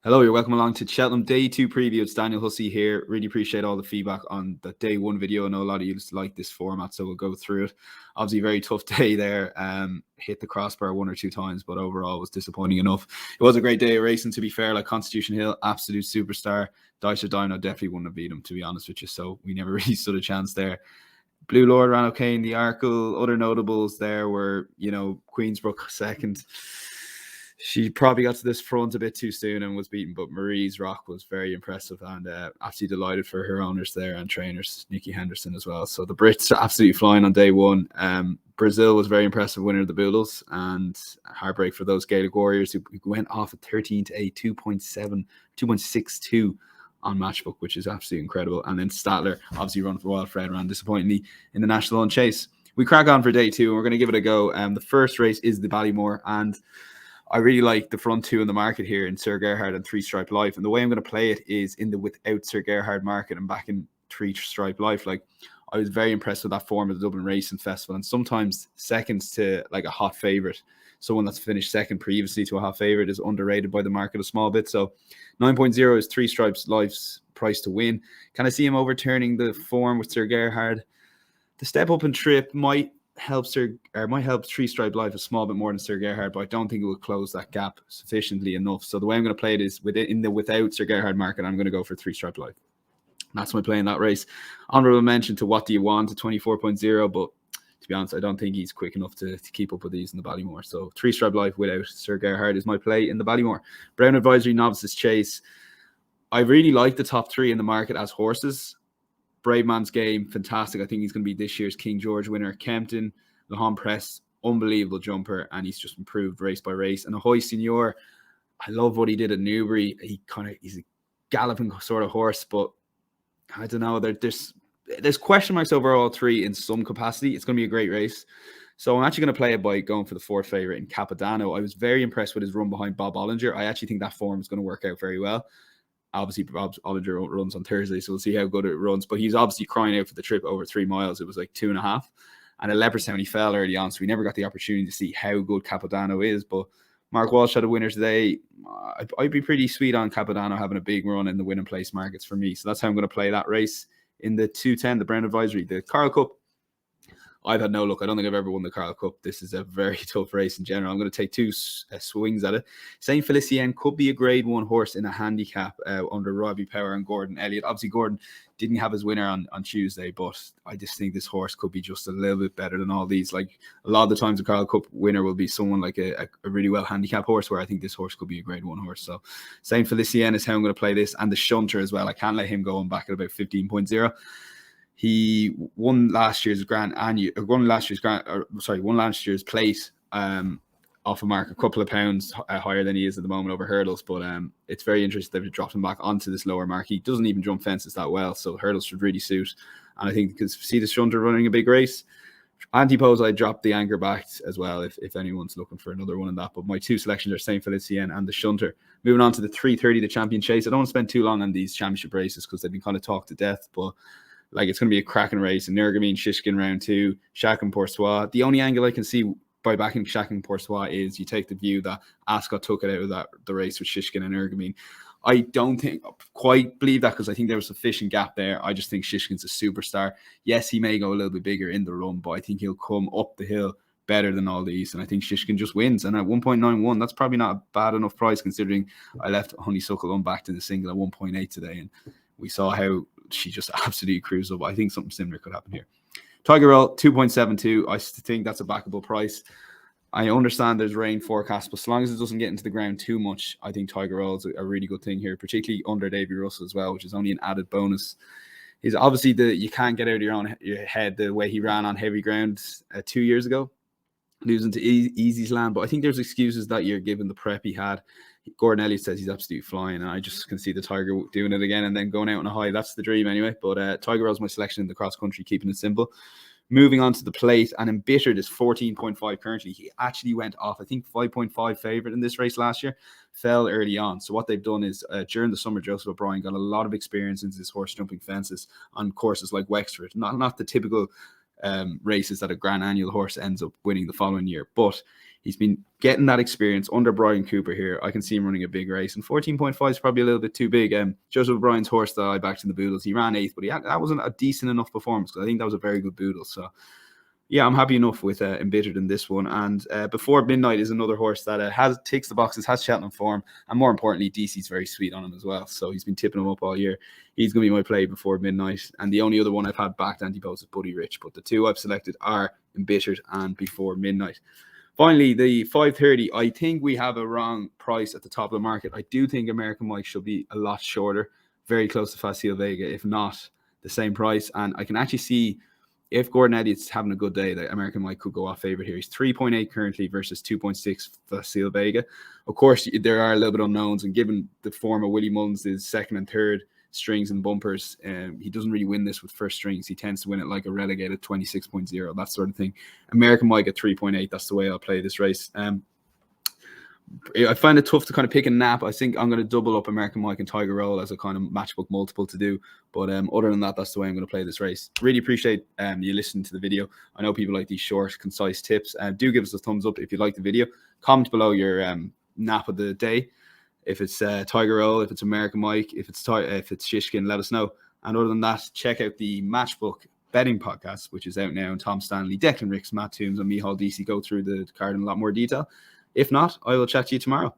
Hello, you're welcome along to Cheltenham Day 2 preview. It's Daniel Hussey here. Really appreciate all the feedback on the Day 1 video. I know a lot of you like this format, so we'll go through it. Obviously, very tough day there. Hit the crossbar one or two times, but overall was disappointing enough. It was a great day of racing, to be fair. Like Constitution Hill, absolute superstar. Dicer Dino definitely wouldn't have beat him, to be honest with you, so we never really stood a chance there. Blue Lord ran okay in the Arkle. Other notables there were, Queensbrook second. She probably got to this front a bit too soon and was beaten, but Marie's Rock was very impressive and absolutely delighted for her owners there and trainers, Nikki Henderson as well. So the Brits are absolutely flying on day one. Brazil was very impressive winner of the Boodles, and heartbreak for those Gaelic Warriors who went off at 13-8, 2.62 on Matchbook, which is absolutely incredible. And then Statler, obviously run for Wild Fred, ran disappointingly in the National Lawn Chase. We crack on for day two, and we're going to give it a go. The first race is the Ballymore, and I really like the front two in the market here in Sir Gerhard and Three Stripe Life. And the way I'm going to play it is in the without Sir Gerhard market and back in Three Stripe Life. Like, I was very impressed with that form of the Dublin Racing Festival, and sometimes seconds to like a hot favourite, someone that's finished second previously to a hot favourite, is underrated by the market a small bit. So 9.0 is Three Stripes Life's price to win. Can I see him overturning the form with Sir Gerhard? The step up and trip might help Three Stripe Life a small bit more than Sir Gerhard, but I don't think it will close that gap sufficiently enough. So the way I'm going to play it is without Sir Gerhard market, I'm going to go for Three Stripe Life. That's my play in that race. Honourable mention to What Do You Want to 24.0, but to be honest, I don't think he's quick enough to keep up with these in the Ballymore. So Three Stripe Life without Sir Gerhard is my play in the Ballymore. Brown Advisory Novices Chase. I really like the top three in the market as horses. Brave Man's Game, fantastic. I think he's going to be this year's King George winner. Kempton, Lahan Press, unbelievable jumper, and he's just improved race by race. And Ahoy Senior, I love what he did at Newbury. He's a galloping sort of horse, but I don't know. There's question marks over all three in some capacity. It's going to be a great race. So I'm actually going to play it by going for the fourth favourite in Capodanno. I was very impressed with his run behind Bob Ollinger. I actually think that form is going to work out very well. Obviously, Bob Ollinger runs on Thursday, so we'll see how good it runs. But he's obviously crying out for the trip over 3 miles. It was like 2.5. And at Leopardstown, he fell early on, so we never got the opportunity to see how good Capodanno is. But Mark Walsh had a winner today. I'd be pretty sweet on Capodanno having a big run in the winning place markets for me. So that's how I'm going to play that race. In the 210, the Brown Advisory, the Carl Cup, I've had no luck. I don't think I've ever won the Carl Cup. This is a very tough race in general. I'm going to take two swings at it. Saint Felicien could be a grade 1 horse in a handicap under Robbie Power and Gordon Elliott. Obviously, Gordon didn't have his winner on Tuesday, but I just think this horse could be just a little bit better than all these. Like, a lot of the times the Carl Cup winner will be someone like a really well handicapped horse, where I think this horse could be a grade 1 horse. So Saint Felicien is how I'm going to play this. And the Shunter as well. I can't let him go on back at about 15.0. He won last year's plate off a mark a couple of pounds higher than he is at the moment over hurdles. But it's very interesting they've dropped him back onto this lower mark. He doesn't even jump fences that well, so hurdles should really suit. And I think because see the Shunter running a big race. Antipose, I dropped the anchor back as well if anyone's looking for another one in that. But my two selections are Saint Felicien and the Shunter. Moving on to the 3:30, the Champion Chase. I don't want to spend too long on these championship races because they've been kind of talked to death, but like, it's going to be a cracking race. Nergamine, Shishkin round 2, Chacun Pour Soi. The only angle I can see by backing Chacun Pour Soi is you take the view that Ascot took it out of the race with Shishkin and Nergamine. I don't quite believe that because I think there was a sufficient gap there. I just think Shishkin's a superstar. Yes, he may go a little bit bigger in the run, but I think he'll come up the hill better than all these. And I think Shishkin just wins. And at 1.91, that's probably not a bad enough price considering I left Honeysuckle unbacked in the single at 1.8 today. And we saw how she just absolutely cruised up. I think something similar could happen here. Tiger Roll, 2.72. I think that's a backable price. I understand there's rain forecast, but as long as it doesn't get into the ground too much, I think Tiger Roll is a really good thing here, particularly under Davy Russell as well, which is only an added bonus. He's obviously you can't get out of your head the way he ran on heavy ground 2 years ago, losing to Easy's Land. But I think there's excuses that year given the prep he had. Gordon Elliott says he's absolutely flying, and I just can see the Tiger doing it again and then going out on a high. That's the dream anyway. But Tiger Roll's my selection in the cross country, keeping it simple. Moving on to the plate, and Embittered is 14.5 currently. He actually went off, I think, 5.5 favourite in this race last year, fell early on. So what they've done is during the summer, Joseph O'Brien got a lot of experience into this horse jumping fences on courses like Wexford, not the typical races that a Grand Annual horse ends up winning the following year, but He's been getting that experience under Brian Cooper here. I can see him running a big race, and 14.5 is probably a little bit too big. Joseph O'Brien's horse that I backed in the Boodles, he ran 8th, but that wasn't a decent enough performance. I think that was a very good Boodle. So yeah, I'm happy enough with Embittered in this one. And Before Midnight is another horse that has ticks the boxes, has Cheltenham form, and more importantly, DC's very sweet on him as well. So he's been tipping him up all year. He's going to be my play Before Midnight. And the only other one I've had backed anti-post is Buddy Rich, but the two I've selected are Embittered and Before Midnight. Finally, the 5:30. I think we have a wrong price at the top of the market. I do think American Mike should be a lot shorter, very close to Facile Vega, if not the same price. And I can actually see if Gordon Elliott's having a good day, the American Mike could go off favorite here. He's 3.8 currently versus 2.6 Facile Vega. Of course, there are a little bit unknowns, and given the form of Willie Mullins is second and third strings and bumpers, he doesn't really win this with first strings. He tends to win it like a relegated 26.0, that sort of thing. American Mike at 3.8, that's the way I'll play this race. I find it tough to kind of pick a nap. I think I'm going to double up American Mike and Tiger Roll as a kind of matchbook multiple to do. But other than that, that's the way I'm going to play this race. Really appreciate you listening to the video. I know people like these short, concise tips. Do give us a thumbs up if you like the video. Comment below your nap of the day. If it's Tiger Roll, if it's American Mike, if it's Shishkin, let us know. And other than that, check out the Matchbook betting podcast, which is out now. And Tom Stanley, Declan Ricks, Matt Toombs, and Mihal DC go through the card in a lot more detail. If not, I will chat to you tomorrow.